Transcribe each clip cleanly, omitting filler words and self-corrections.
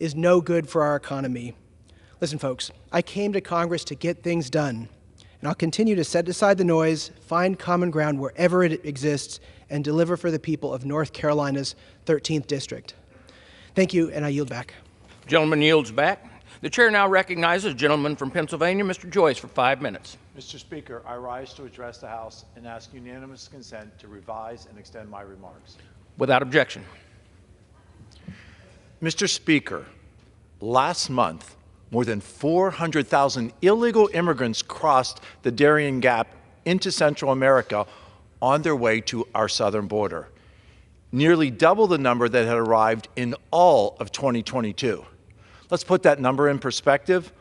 is no good for our economy. Listen, folks, I came to Congress to get things done, and I'll continue to set aside the noise, find common ground wherever it exists, and deliver for the people of North Carolina's 13th District. Thank you, and I yield back. Gentleman yields back. The chair now recognizes the gentleman from Pennsylvania, Mr. Joyce, for 5 minutes. Mr. Speaker, I rise to address the House and ask unanimous consent to revise and extend my remarks. Without objection. Mr. Speaker, last month, more than 400,000 illegal immigrants crossed the Darien Gap into Central America on their way to our southern border, nearly double the number that had arrived in all of 2022. Let's put that number in perspective.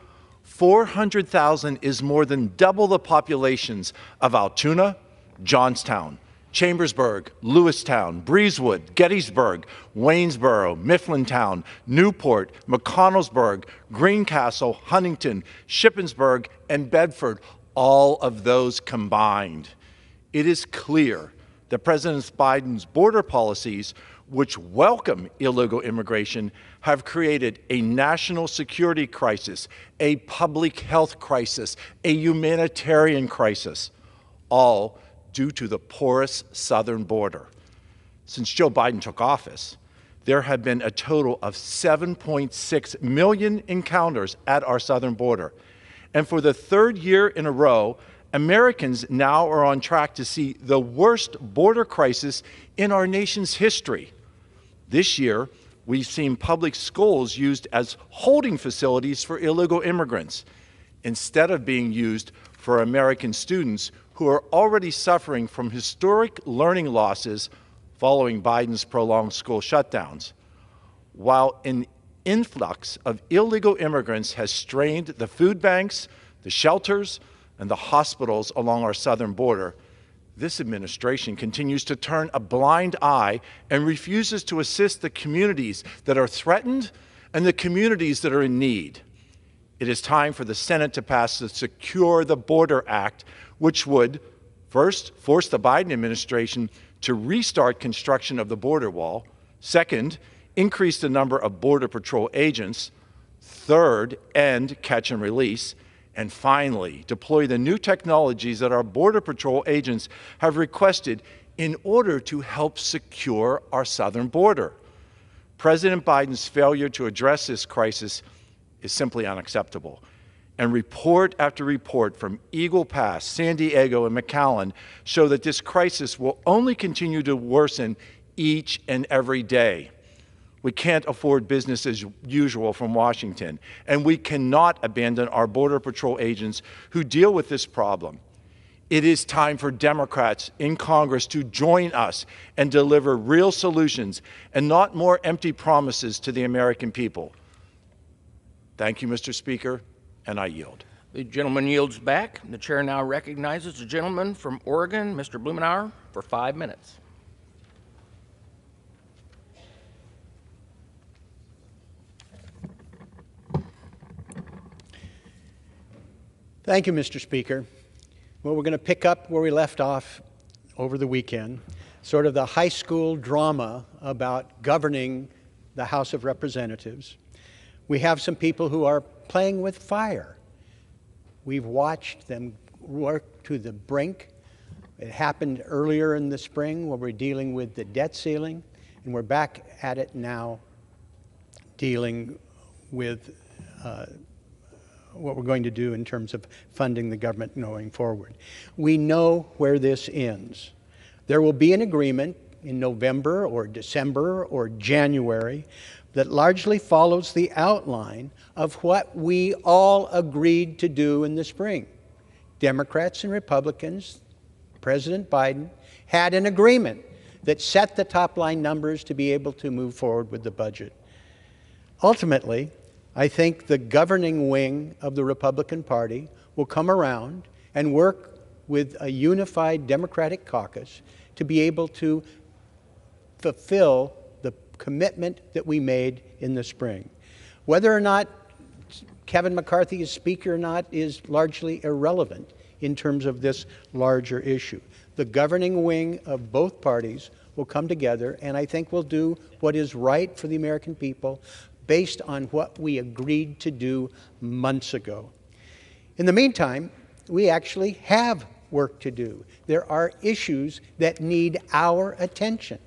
400,000 is more than double the populations of Altoona, Johnstown, Chambersburg, Lewistown, Breezewood, Gettysburg, Waynesboro, Mifflintown, Newport, McConnellsburg, Greencastle, Huntington, Shippensburg, and Bedford, all of those combined. It is clear that President Biden's border policies, which welcome illegal immigration, have created a national security crisis, a public health crisis, a humanitarian crisis, all due to the porous southern border. Since Joe Biden took office, there have been a total of 7.6 million encounters at our southern border. And for the third year in a row, Americans now are on track to see the worst border crisis in our nation's history. This year, we've seen public schools used as holding facilities for illegal immigrants, instead of being used for American students who are already suffering from historic learning losses following Biden's prolonged school shutdowns. While an influx of illegal immigrants has strained the food banks, the shelters, and the hospitals along our southern border, this administration continues to turn a blind eye and refuses to assist the communities that are threatened and the communities that are in need. It is time for the Senate to pass the Secure the Border Act, which would, first, force the Biden administration to restart construction of the border wall, second, increase the number of Border Patrol agents, third, end catch and release, and finally, deploy the new technologies that our Border Patrol agents have requested in order to help secure our southern border. President Biden's failure to address this crisis is simply unacceptable. And report after report from Eagle Pass, San Diego, and McAllen show that this crisis will only continue to worsen each and every day. We can't afford business as usual from Washington, and we cannot abandon our Border Patrol agents who deal with this problem. It is time for Democrats in Congress to join us and deliver real solutions and not more empty promises to the American people. Thank you, Mr. Speaker, and I yield. The gentleman yields back. The chair now recognizes the gentleman from Oregon, Mr. Blumenauer, for 5 minutes. Thank you, Mr. Speaker. Well, we're going to pick up where we left off over the weekend, sort of the high school drama about governing the House of Representatives. We have some people who are playing with fire. We've watched them work to the brink. It happened earlier in the spring where we're dealing with the debt ceiling, and we're back at it now dealing with what we're going to do in terms of funding the government going forward. We know where this ends. There will be an agreement in November or December or January that largely follows the outline of what we all agreed to do in the spring. Democrats and Republicans, President Biden, had an agreement that set the top line numbers to be able to move forward with the budget. Ultimately, I think the governing wing of the Republican Party will come around and work with a unified Democratic caucus to be able to fulfill the commitment that we made in the spring. Whether or not Kevin McCarthy is Speaker or not is largely irrelevant in terms of this larger issue. The governing wing of both parties will come together, and I think will do what is right for the American people, based on what we agreed to do months ago. In the meantime, we actually have work to do. There are issues that need our attention.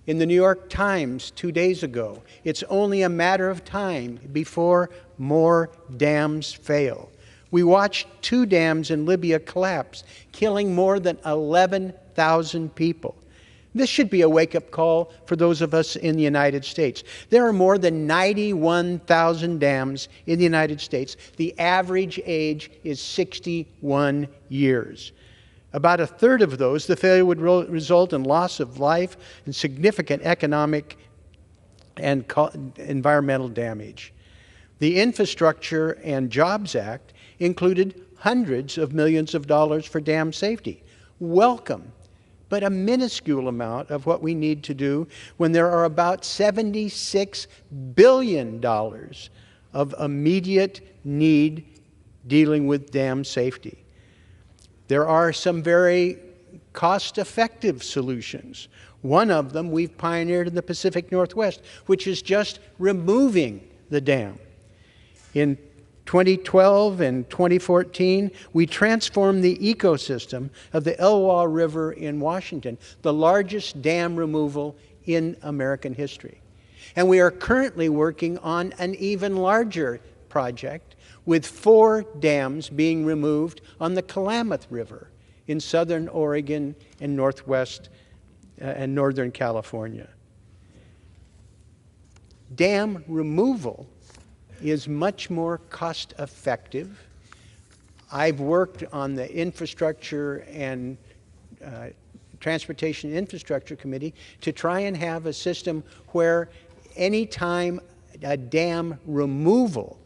In the New York Times 2 days ago, it's only a matter of time before more dams fail. We watched 2 dams in Libya collapse, killing more than 11,000 people. This should be a wake-up call for those of us in the United States. There are more than 91,000 dams in the United States. The average age is 61 years. About a third of those, the failure would result in loss of life and significant economic and environmental damage. The Infrastructure and Jobs Act included hundreds of millions of dollars for dam safety. Welcome, but a minuscule amount of what we need to do when there are about $76 billion of immediate need dealing with dam safety. There are some very cost-effective solutions. One of them we've pioneered in the Pacific Northwest, which is just removing the dam. In 2012 and 2014, we transformed the ecosystem of the Elwha River in Washington, the largest dam removal in American history. And we are currently working on an even larger project with 4 dams being removed on the Klamath River in southern Oregon and northwest and northern California. Dam removal is much more cost-effective. I've worked on the Infrastructure and Transportation Infrastructure Committee to try and have a system where any time a dam removal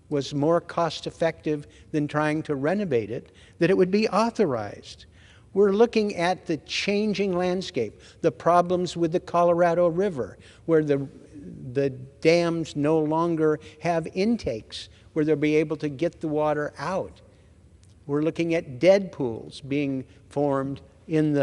was more cost-effective than trying to renovate it, that it would be authorized. We're looking at the changing landscape, the problems with the Colorado River, where the dams no longer have intakes where they'll be able to get the water out. We're looking at dead pools being formed in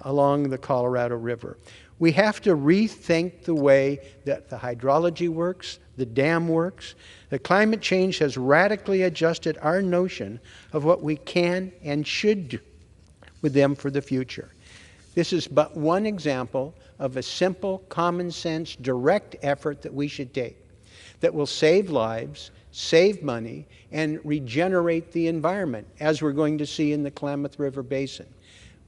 along the Colorado River. We have to rethink the way that the hydrology works, the dam works. The climate change has radically adjusted our notion of what we can and should do with them for the future. This is but one example of a simple, common sense, direct effort that we should take that will save lives, save money, and regenerate the environment, as we're going to see in the Klamath River Basin.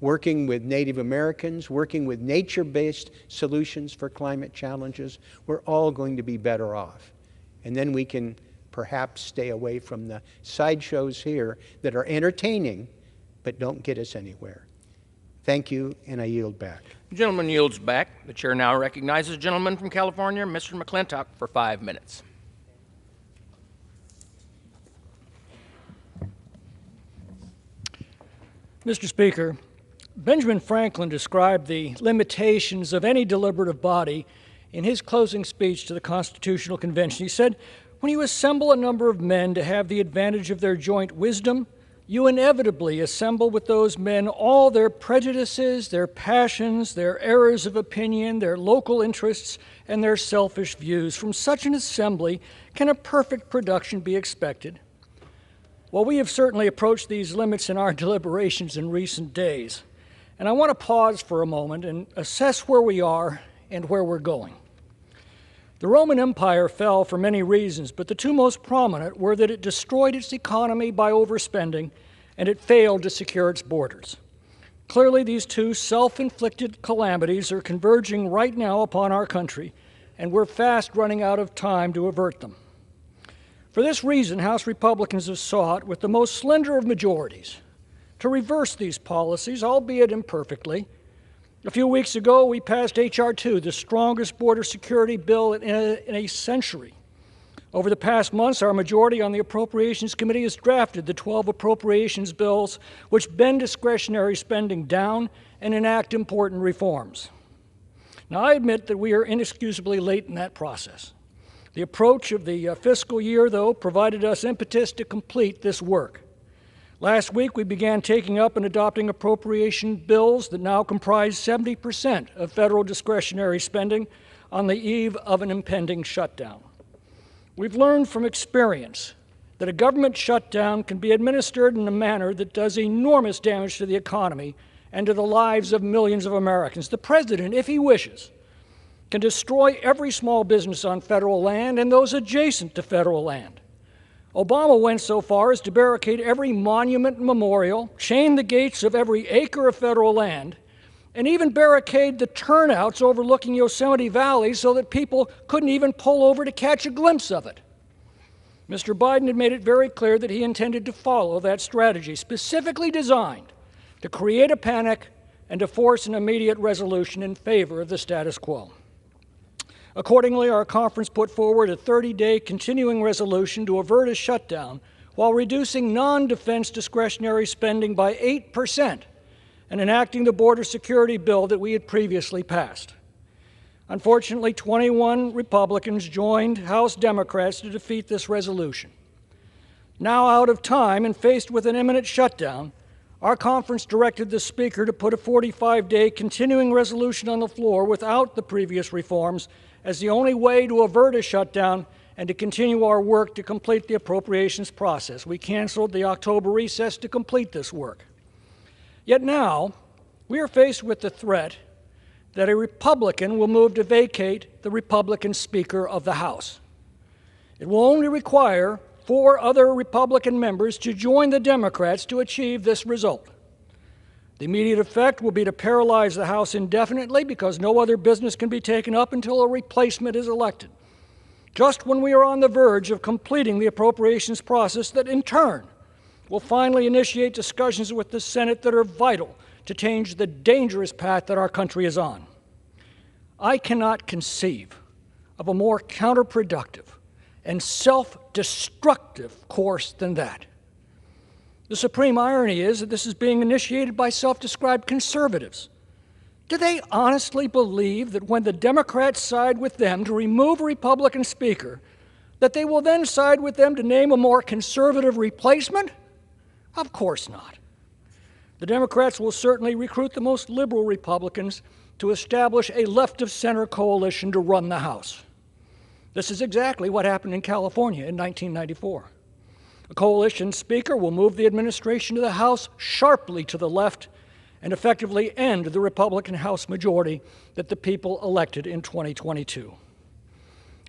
Working with Native Americans, working with nature-based solutions for climate challenges, we're all going to be better off. And then we can perhaps stay away from the sideshows here that are entertaining but don't get us anywhere. Thank you, and I yield back. The gentleman yields back. The chair now recognizes the gentleman from California, Mr. McClintock, for 5 minutes. Mr. Speaker, Benjamin Franklin described the limitations of any deliberative body in his closing speech to the Constitutional Convention. He said, "When you assemble a number of men to have the advantage of their joint wisdom, you inevitably assemble with those men all their prejudices, their passions, their errors of opinion, their local interests, and their selfish views. From such an assembly can a perfect production be expected?" Well, we have certainly approached these limits in our deliberations in recent days. And I want to pause for a moment and assess where we are and where we're going. The Roman Empire fell for many reasons, but the 2 most prominent were that it destroyed its economy by overspending and it failed to secure its borders. Clearly, these 2 self-inflicted calamities are converging right now upon our country, and we're fast running out of time to avert them. For this reason, House Republicans have sought, with the most slender of majorities, to reverse these policies, albeit imperfectly. A few weeks ago, we passed H.R. 2, the strongest border security bill in a century. Over the past months, our majority on the Appropriations Committee has drafted the 12 appropriations bills which bend discretionary spending down and enact important reforms. Now, I admit that we are inexcusably late in that process. The approach of the fiscal year, though, provided us impetus to complete this work. Last week, we began taking up and adopting appropriation bills that now comprise 70% of federal discretionary spending on the eve of an impending shutdown. We've learned from experience that a government shutdown can be administered in a manner that does enormous damage to the economy and to the lives of millions of Americans. The president, if he wishes, can destroy every small business on federal land and those adjacent to federal land. Obama went so far as to barricade every monument and memorial, chain the gates of every acre of federal land, and even barricade the turnouts overlooking Yosemite Valley so that people couldn't even pull over to catch a glimpse of it. Mr. Biden had made it very clear that he intended to follow that strategy, specifically designed to create a panic and to force an immediate resolution in favor of the status quo. Accordingly, our conference put forward a 30-day continuing resolution to avert a shutdown while reducing non-defense discretionary spending by 8% and enacting the border security bill that we had previously passed. Unfortunately, 21 Republicans joined House Democrats to defeat this resolution. Now out of time and faced with an imminent shutdown, our conference directed the Speaker to put a 45-day continuing resolution on the floor without the previous reforms as the only way to avert a shutdown and to continue our work to complete the appropriations process. We canceled the October recess to complete this work. Yet now, we are faced with the threat that a Republican will move to vacate the Republican Speaker of the House. It will only require 4 other Republican members to join the Democrats to achieve this result. The immediate effect will be to paralyze the House indefinitely because no other business can be taken up until a replacement is elected, just when we are on the verge of completing the appropriations process that, in turn, will finally initiate discussions with the Senate that are vital to change the dangerous path that our country is on. I cannot conceive of a more counterproductive and self-destructive course than that. The supreme irony is that this is being initiated by self-described conservatives. Do they honestly believe that when the Democrats side with them to remove a Republican speaker, that they will then side with them to name a more conservative replacement? Of course not. The Democrats will certainly recruit the most liberal Republicans to establish a left-of-center coalition to run the House. This is exactly what happened in California in 1994. A coalition speaker will move the administration of the House sharply to the left and effectively end the Republican House majority that the people elected in 2022.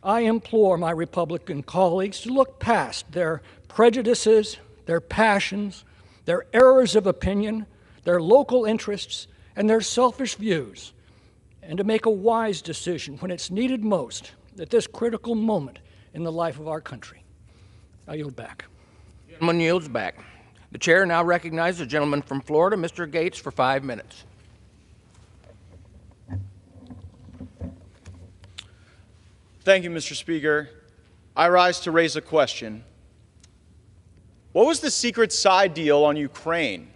I implore my Republican colleagues to look past their prejudices, their passions, their errors of opinion, their local interests, and their selfish views, and to make a wise decision when it's needed most at this critical moment in the life of our country. I yield back. The gentleman yields back. The chair now recognizes the gentleman from Florida, Mr. Gaetz, for 5 minutes. Thank you, Mr. Speaker. I rise to raise a question. What was the secret side deal on Ukraine?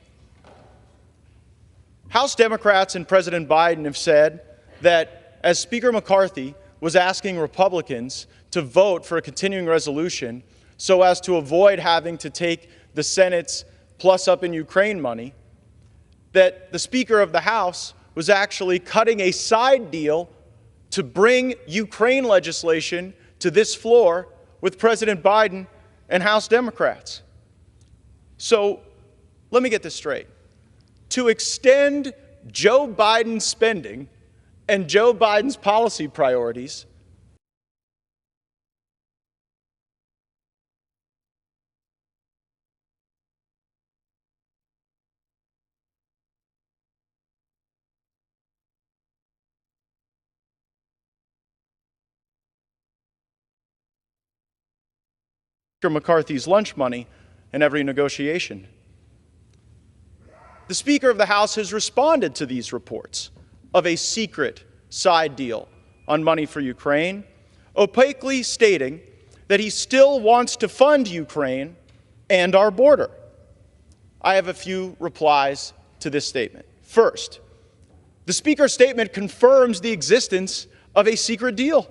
House Democrats and President Biden have said that as Speaker McCarthy was asking Republicans to vote for a continuing resolution so as to avoid having to take the Senate's plus up in Ukraine money, that the Speaker of the House was actually cutting a side deal to bring Ukraine legislation to this floor with President Biden and House Democrats. So let me get this straight. To extend Joe Biden's spending and Joe Biden's policy priorities, Speaker McCarthy's lunch money in every negotiation. The Speaker of the House has responded to these reports of a secret side deal on money for Ukraine, opaquely stating that he still wants to fund Ukraine and our border. I have a few replies to this statement. First, the Speaker's statement confirms the existence of a secret deal.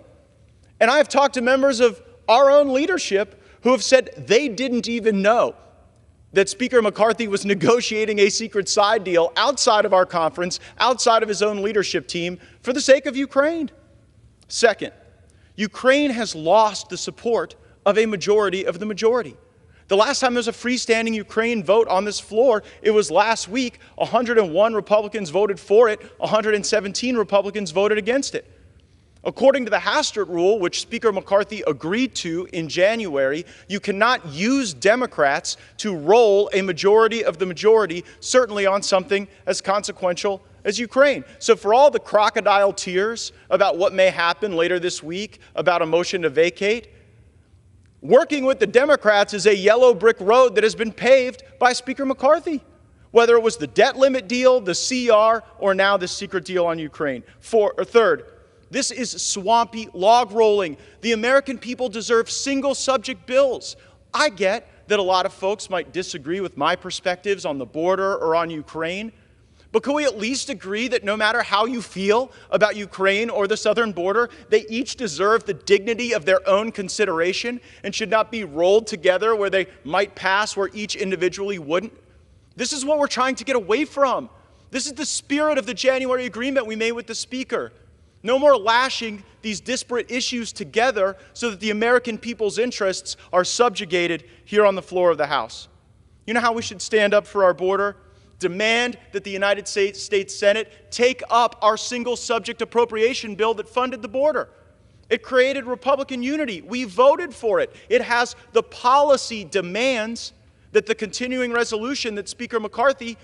And I have talked to members of our own leadership who have said they didn't even know that Speaker McCarthy was negotiating a secret side deal outside of our conference, outside of his own leadership team, for the sake of Ukraine. Second, Ukraine has lost the support of a majority of the majority. The last time there was a freestanding Ukraine vote on this floor, it was last week. 101 Republicans voted for it, 117 Republicans voted against it. According to the Hastert rule, which Speaker McCarthy agreed to in January, you cannot use Democrats to roll a majority of the majority, certainly on something as consequential as Ukraine. So for all the crocodile tears about what may happen later this week about a motion to vacate, working with the Democrats is a yellow brick road that has been paved by Speaker McCarthy, whether it was the debt limit deal, the CR, or now the secret deal on Ukraine. Third, this is swampy log rolling. The American people deserve single subject bills. I get that a lot of folks might disagree with my perspectives on the border or on Ukraine, but can we at least agree that no matter how you feel about Ukraine or the southern border, they each deserve the dignity of their own consideration and should not be rolled together where they might pass where each individually wouldn't? This is what we're trying to get away from. This is the spirit of the January agreement we made with the Speaker. No more lashing these disparate issues together so that the American people's interests are subjugated here on the floor of the House. You know how we should stand up for our border? Demand that the United States Senate take up our single subject appropriation bill that funded the border. It created Republican unity. We voted for it. It has the policy demands that the continuing resolution that Speaker McCarthy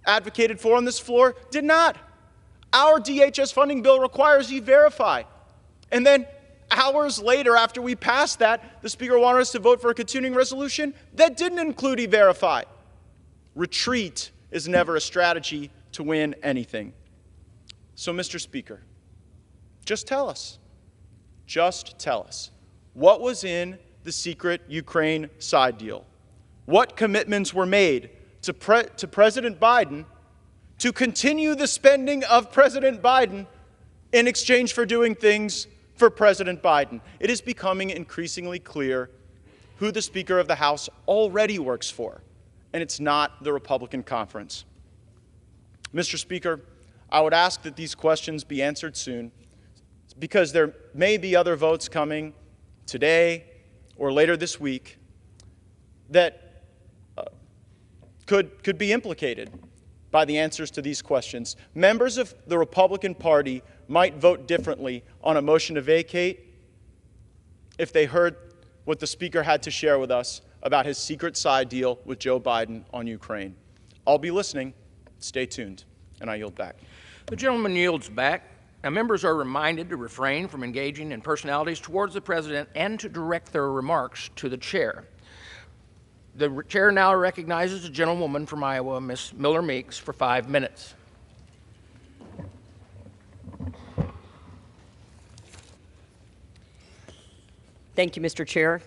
advocated for on this floor did not. Our DHS funding bill requires E-Verify. And then hours later, after we passed that, the Speaker wanted us to vote for a continuing resolution that didn't include E-Verify. Retreat is never a strategy to win anything. So, Mr. Speaker, just tell us, what was in the secret Ukraine side deal? What commitments were made to President Biden to continue the spending of President Biden in exchange for doing things for President Biden? It is becoming increasingly clear who the Speaker of the House already works for, and it's not the Republican conference. Mr. Speaker, I would ask that these questions be answered soon, because there may be other votes coming today or later this week that could be implicated by the answers to these questions. Members of the Republican Party might vote differently on a motion to vacate if they heard what the Speaker had to share with us about his secret side deal with Joe Biden on Ukraine. I'll be listening. Stay tuned. And I yield back. The gentleman yields back. Now, members are reminded to refrain from engaging in personalities towards the President and to direct their remarks to the Chair. The Chair now recognizes a gentlewoman from Iowa, Ms. Miller Meeks, for 5 minutes. Thank you, Mr. Chair.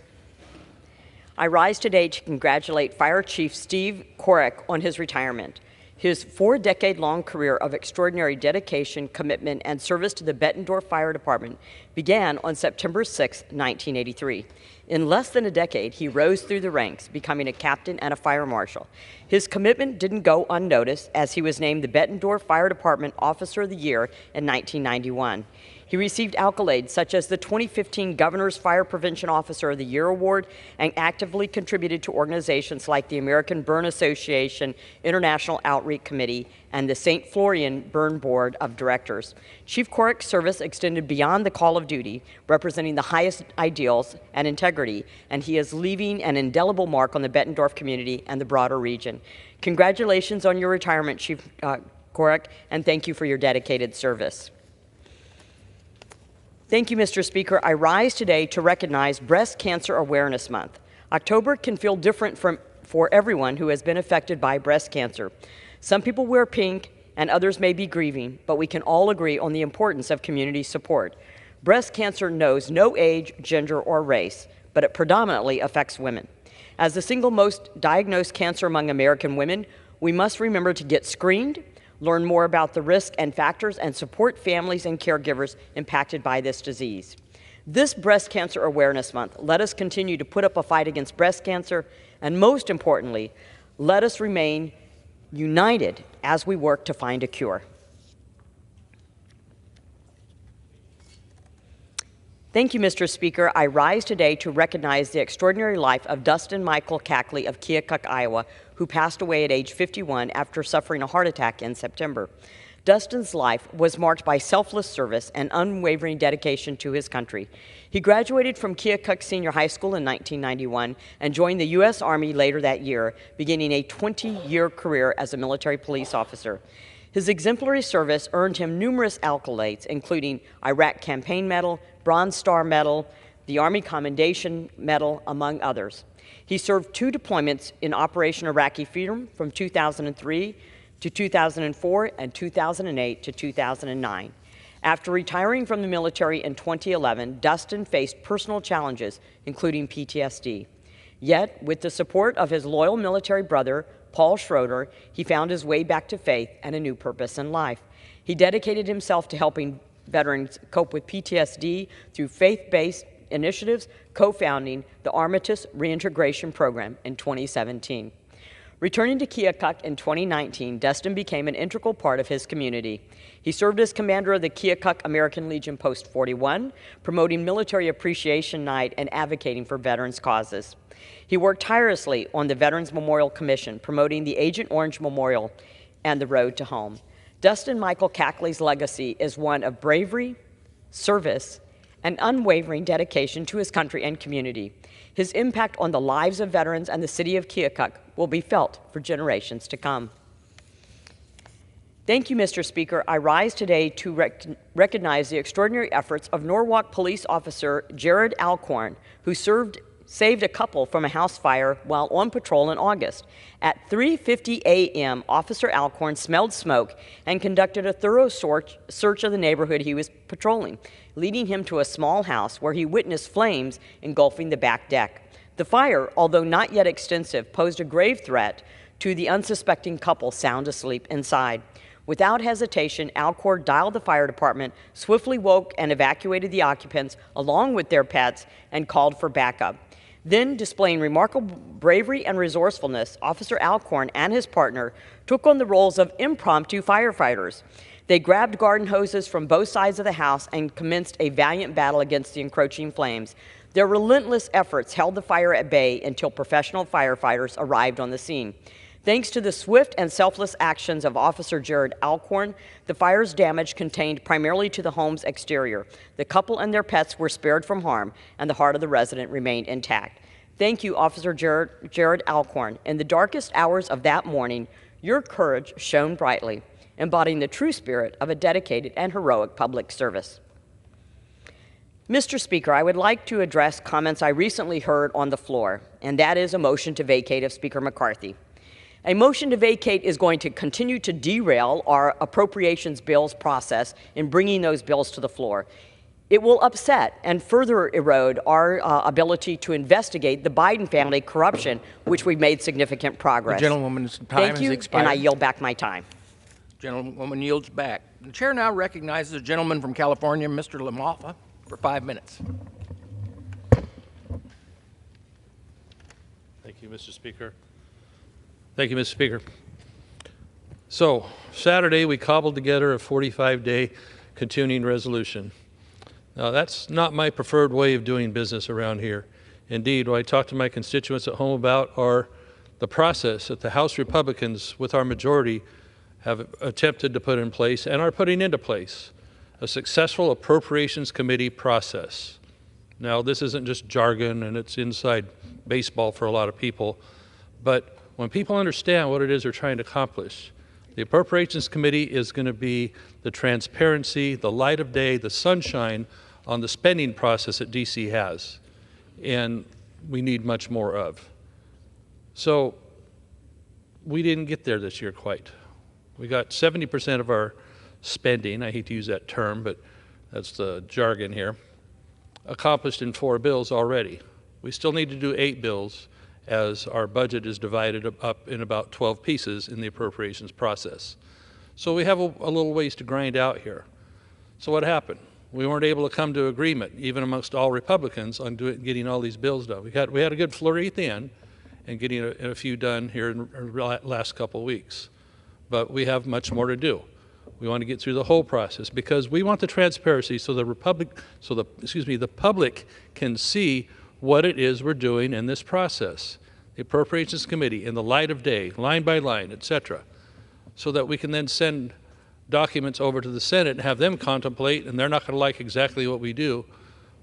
I rise today to congratulate Fire Chief Steve Korek on his retirement. His 4-decade-long career of extraordinary dedication, commitment, and service to the Bettendorf Fire Department began on September 6, 1983. In less than a decade, he rose through the ranks, becoming a captain and a fire marshal. His commitment didn't go unnoticed, as he was named the Bettendorf Fire Department Officer of the Year in 1991. He received accolades such as the 2015 Governor's Fire Prevention Officer of the Year Award and actively contributed to organizations like the American Burn Association, International Outreach Committee, and the St. Florian Burn Board of Directors. Chief Korek's service extended beyond the call of duty, representing the highest ideals and integrity, and he is leaving an indelible mark on the Bettendorf community and the broader region. Congratulations on your retirement, Chief Korek, and thank you for your dedicated service. Thank you, Mr. Speaker. I rise today to recognize Breast Cancer Awareness Month. October can feel different for everyone who has been affected by breast cancer. Some people wear pink and others may be grieving, but we can all agree on the importance of community support. Breast cancer knows no age, gender, or race, but it predominantly affects women. As the single most diagnosed cancer among American women, we must remember to get screened, learn more about the risk and factors, and support families and caregivers impacted by this disease. This Breast Cancer Awareness Month, let us continue to put up a fight against breast cancer, and most importantly, let us remain united as we work to find a cure. Thank you, Mr. Speaker. I rise today to recognize the extraordinary life of Dustin Michael Cackley of Keokuk, Iowa, who passed away at age 51 after suffering a heart attack in September. Dustin's life was marked by selfless service and unwavering dedication to his country. He graduated from Keokuk Senior High School in 1991 and joined the U.S. Army later that year, beginning a 20-year career as a military police officer. His exemplary service earned him numerous accolades, including Iraq Campaign Medal, Bronze Star Medal, the Army Commendation Medal, among others. He served 2 deployments in Operation Iraqi Freedom from 2003 to 2004 and 2008 to 2009. After retiring from the military in 2011, Dustin faced personal challenges, including PTSD. Yet, with the support of his loyal military brother, Paul Schroeder, he found his way back to faith and a new purpose in life. He dedicated himself to helping veterans cope with PTSD through faith-based initiatives, co-founding the Armistice Reintegration Program in 2017. Returning to Keokuk in 2019, Dustin became an integral part of his community. He served as commander of the Keokuk American Legion Post 41, promoting Military Appreciation Night and advocating for veterans' causes. He worked tirelessly on the Veterans Memorial Commission, promoting the Agent Orange Memorial and the Road to Home. Dustin Michael Cackley's legacy is one of bravery, service, and unwavering dedication to his country and community. His impact on the lives of veterans and the city of Keokuk will be felt for generations to come. Thank you, Mr. Speaker. I rise today to recognize the extraordinary efforts of Norwalk Police Officer Jared Alcorn, who saved a couple from a house fire while on patrol in August. At 3:50 a.m., Officer Alcorn smelled smoke and conducted a thorough search of the neighborhood he was patrolling, leading him to a small house where he witnessed flames engulfing the back deck. The fire, although not yet extensive, posed a grave threat to the unsuspecting couple sound asleep inside. Without hesitation, Alcorn dialed the fire department, swiftly woke and evacuated the occupants along with their pets, and called for backup. Then, displaying remarkable bravery and resourcefulness, Officer Alcorn and his partner took on the roles of impromptu firefighters. They grabbed garden hoses from both sides of the house and commenced a valiant battle against the encroaching flames. Their relentless efforts held the fire at bay until professional firefighters arrived on the scene. Thanks to the swift and selfless actions of Officer Jared Alcorn, the fire's damage contained primarily to the home's exterior. The couple and their pets were spared from harm, and the heart of the resident remained intact. Thank you, Officer Jared Alcorn. In the darkest hours of that morning, your courage shone brightly, embodying the true spirit of a dedicated and heroic public service. Mr. Speaker, I would like to address comments I recently heard on the floor, and that is a motion to vacate of Speaker McCarthy. A motion to vacate is going to continue to derail our appropriations bills process in bringing those bills to the floor. It will upset and further erode our ability to investigate the Biden family corruption, which we've made significant progress. The gentlewoman's time has expired. And I yield back my time. Gentlewoman yields back. The chair now recognizes a gentleman from California, Mr. LaMalfa, for 5 minutes. Thank you, Mr. Speaker. Thank you, Mr. Speaker. So, Saturday we cobbled together a 45-day continuing resolution. Now, that's not my preferred way of doing business around here. Indeed, what I talk to my constituents at home about are the process that the House Republicans, with our majority, have attempted to put in place and are putting into place, a successful appropriations committee process. Now, this isn't just jargon and it's inside baseball for a lot of people, but when people understand what it is they're trying to accomplish, the Appropriations Committee is going to be the transparency, the light of day, the sunshine on the spending process that DC has, and we need much more of. So we didn't get there this year quite. We got 70% of our spending, I hate to use that term, but that's the jargon here, accomplished in 4 bills already. We still need to do 8 bills as our budget is divided up in about 12 pieces in the appropriations process. So we have a little ways to grind out here. So what happened? We weren't able to come to agreement, even amongst all Republicans, on getting all these bills done. We had a good flurry at the end and getting a few done here in the last couple of weeks. But we have much more to do. We want to get through the whole process because we want the transparency so the public can see what it is we're doing in this process. The Appropriations Committee in the light of day, line by line, etc., so that we can then send documents over to the Senate and have them contemplate, and they're not going to like exactly what we do,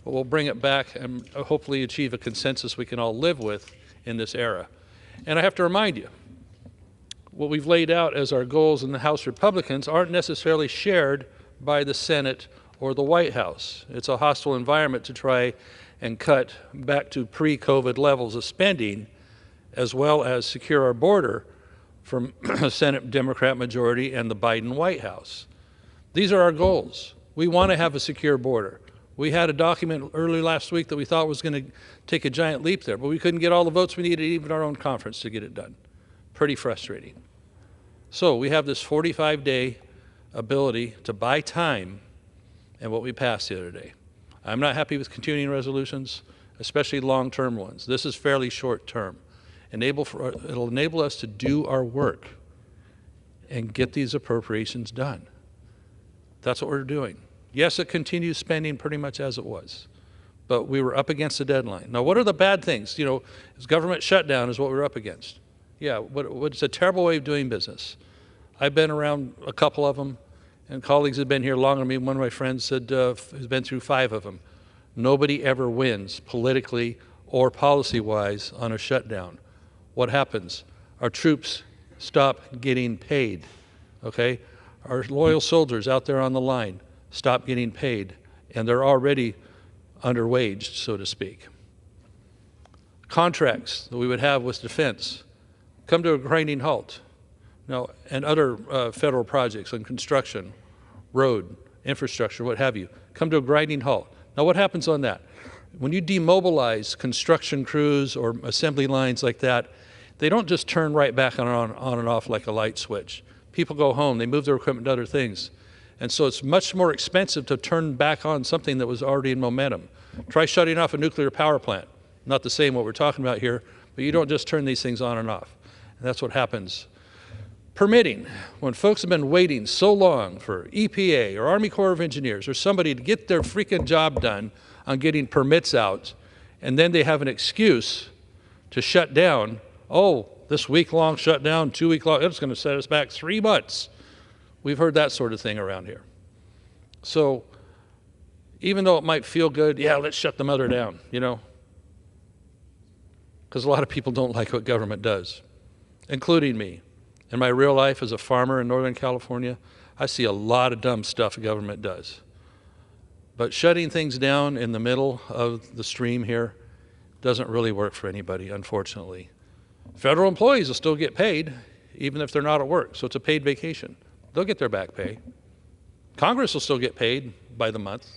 but we'll bring it back and hopefully achieve a consensus we can all live with in this era. And I have to remind you, what we've laid out as our goals in the House Republicans aren't necessarily shared by the Senate or the White House. It's a hostile environment to try and cut back to pre-COVID levels of spending, as well as secure our border from a Senate Democrat majority and the Biden White House. These are our goals. We want to have a secure border. We had a document early last week that we thought was going to take a giant leap there, but we couldn't get all the votes we needed, even our own conference, to get it done. Pretty frustrating. So we have this 45-day ability to buy time and what we passed the other day. I'm not happy with continuing resolutions, especially long-term ones. This is fairly short-term. It'll enable us to do our work and get these appropriations done. That's what we're doing. Yes, it continues spending pretty much as it was, but we were up against the deadline. Now, what are the bad things? You know, government shutdown is what we're up against. Yeah, it's a terrible way of doing business. I've been around a couple of them, and colleagues have been here longer than me. One of my friends said he's been through 5 of them. Nobody ever wins politically or policy-wise on a shutdown. What happens? Our troops stop getting paid, okay? Our loyal soldiers out there on the line stop getting paid, and they're already underwaged, so to speak. Contracts that we would have with defense come to a grinding halt. Now, and other federal projects on construction, road, infrastructure, what have you, come to a grinding halt. Now, what happens on that? When you demobilize construction crews or assembly lines like that, they don't just turn right back on and off like a light switch. People go home, they move their equipment to other things. And so it's much more expensive to turn back on something that was already in momentum. Try shutting off a nuclear power plant. Not the same what we're talking about here, but you don't just turn these things on and off. And that's what happens. Permitting, when folks have been waiting so long for EPA or Army Corps of Engineers or somebody to get their freaking job done on getting permits out, and then they have an excuse to shut down. Oh, this week-long shutdown, 2-week-long, it's going to set us back 3 months. We've heard that sort of thing around here. So even though it might feel good, yeah, let's shut the mother down, you know, because a lot of people don't like what government does, including me. In my real life as a farmer in Northern California, I see a lot of dumb stuff government does. But shutting things down in the middle of the stream here doesn't really work for anybody, unfortunately. Federal employees will still get paid, even if they're not at work, so it's a paid vacation. They'll get their back pay. Congress will still get paid by the month.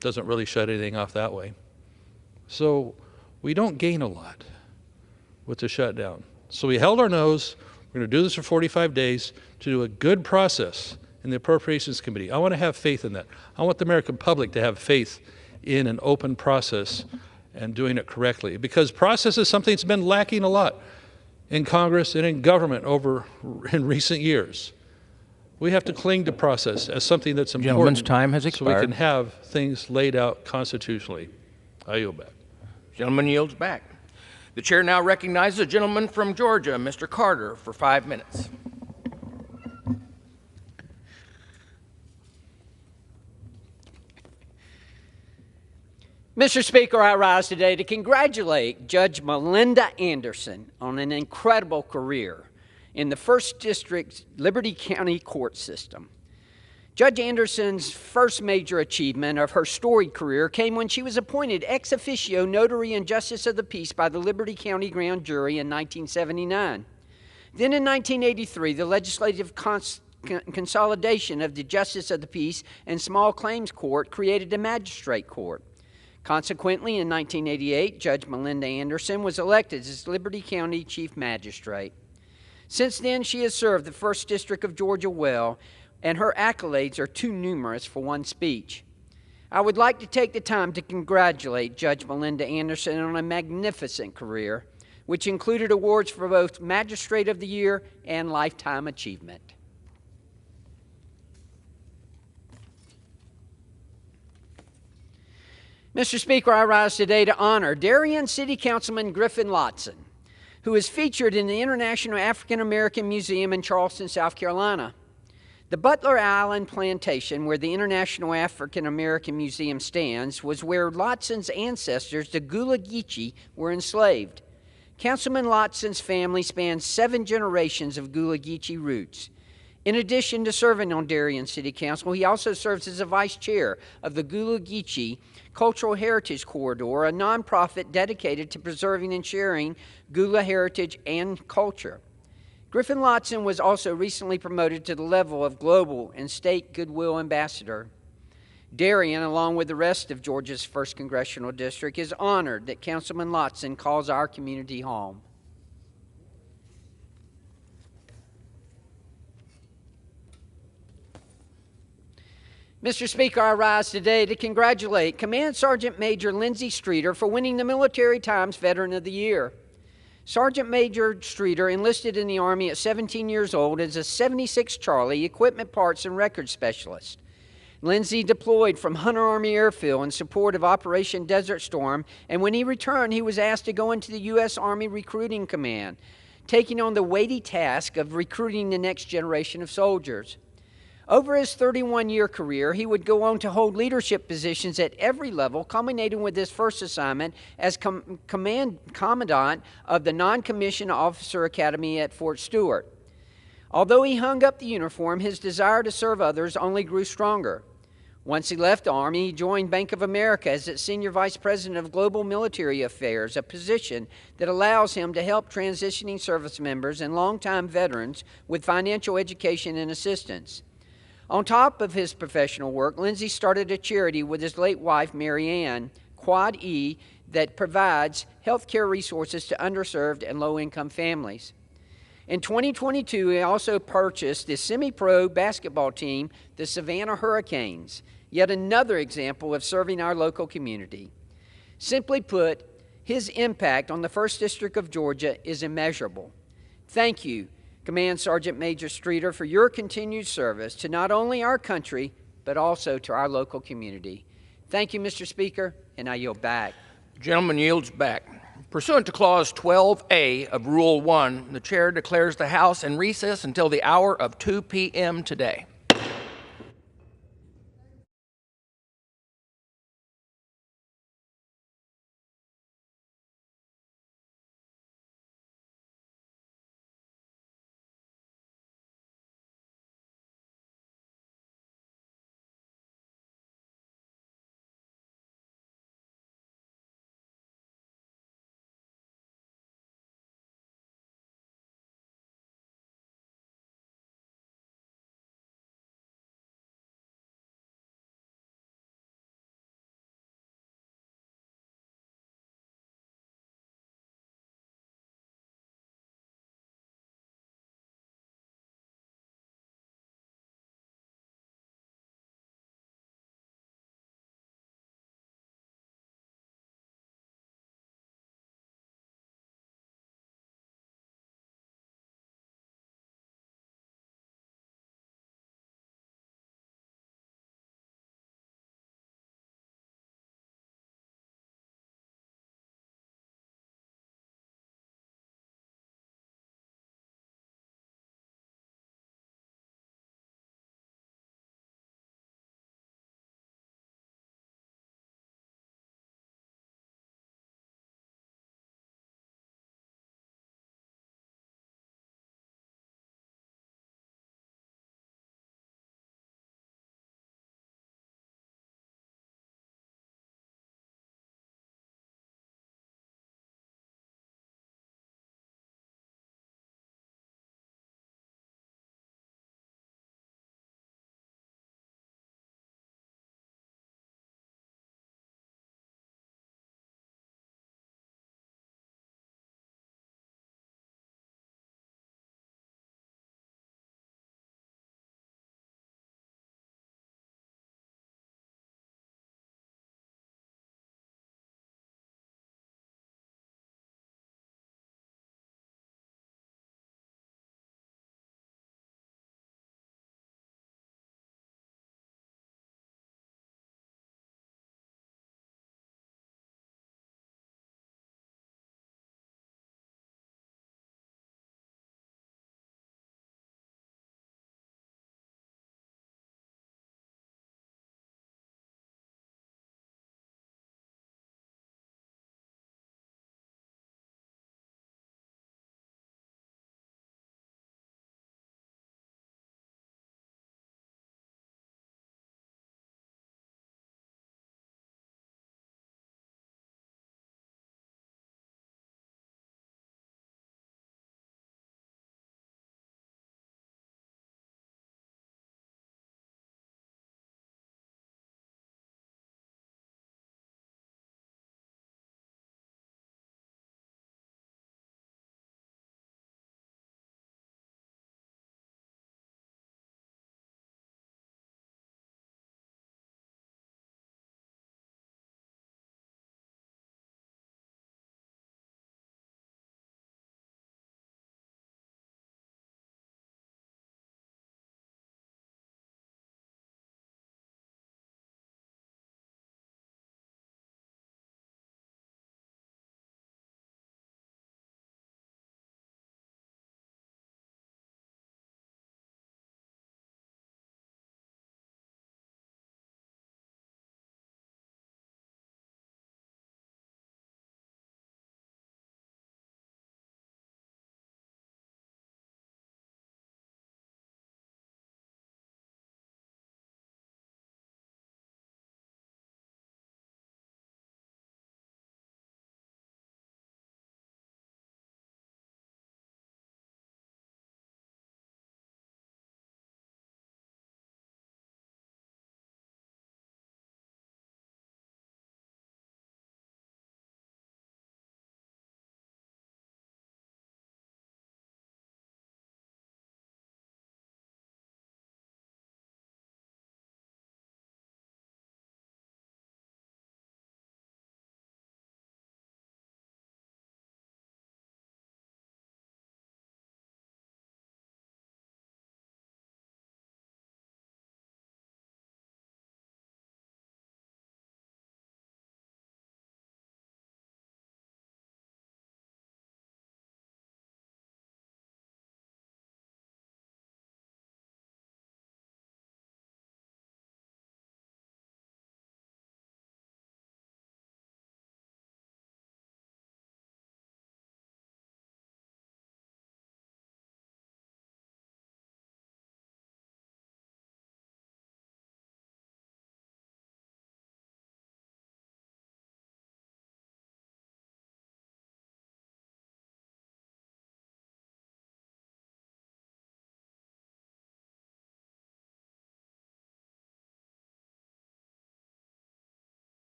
Doesn't really shut anything off that way. So we don't gain a lot with the shutdown. So we held our nose. We're going to do this for 45 days to do a good process in the Appropriations Committee. I want to have faith in that. I want the American public to have faith in an open process and doing it correctly, because process is something that's been lacking a lot in Congress and in government in recent years. We have to cling to process as something that's important. Gentleman's time has expired. So we can have things laid out constitutionally. I yield back. Gentleman yields back. The chair now recognizes a gentleman from Georgia, Mr. Carter, for 5 minutes. Mr. Speaker, I rise today to congratulate Judge Melinda Anderson on an incredible career in the 1st District Liberty County court system. Judge Anderson's first major achievement of her storied career came when she was appointed ex officio notary and justice of the peace by the Liberty County Grand Jury in 1979. Then in 1983, the legislative consolidation of the Justice of the Peace and Small Claims Court created a magistrate court. Consequently, in 1988, Judge Melinda Anderson was elected as Liberty County Chief Magistrate. Since then, she has served the 1st District of Georgia well, and her accolades are too numerous for one speech. I would like to take the time to congratulate Judge Melinda Anderson on a magnificent career, which included awards for both Magistrate of the Year and Lifetime Achievement. Mr. Speaker, I rise today to honor Darien City Councilman Griffin Lotson, who is featured in the International African American Museum in Charleston, South Carolina. The Butler Island plantation, where the International African American Museum stands, was where Lotson's ancestors, the Gullah Geechee, were enslaved. Councilman Lotson's family spans 7 generations of Gullah Geechee roots. In addition to serving on Darien City Council, he also serves as a vice chair of the Gullah Geechee Cultural Heritage Corridor, a nonprofit dedicated to preserving and sharing Gullah heritage and culture. Griffin Lotson was also recently promoted to the level of global and state goodwill ambassador. Darien, along with the rest of Georgia's 1st Congressional District, is honored that Councilman Lotson calls our community home. Mr. Speaker, I rise today to congratulate Command Sergeant Major Lindsey Streeter for winning the Military Times Veteran of the Year. Sergeant Major Streeter enlisted in the Army at 17 years old as a 76 Charlie Equipment Parts and Records Specialist. Lindsey deployed from Hunter Army Airfield in support of Operation Desert Storm, and when he returned, he was asked to go into the U.S. Army Recruiting Command, taking on the weighty task of recruiting the next generation of soldiers. Over his 31-year career, he would go on to hold leadership positions at every level, culminating with his first assignment as Commandant of the Non-Commissioned Officer Academy at Fort Stewart. Although he hung up the uniform, his desire to serve others only grew stronger. Once he left the Army, he joined Bank of America as its Senior Vice President of Global Military Affairs, a position that allows him to help transitioning service members and longtime veterans with financial education and assistance. On top of his professional work, Lindsey started a charity with his late wife, Mary Ann, Quad E, that provides health care resources to underserved and low-income families. In 2022, he also purchased the semi-pro basketball team, the Savannah Hurricanes, yet another example of serving our local community. Simply put, his impact on the 1st District of Georgia is immeasurable. Thank you, Command Sergeant Major Streeter, for your continued service to not only our country, but also to our local community. Thank you, Mr. Speaker, and I yield back. The gentleman yields back. Pursuant to Clause 12A of Rule 1, the Chair declares the House in recess until the hour of 2 p.m. today.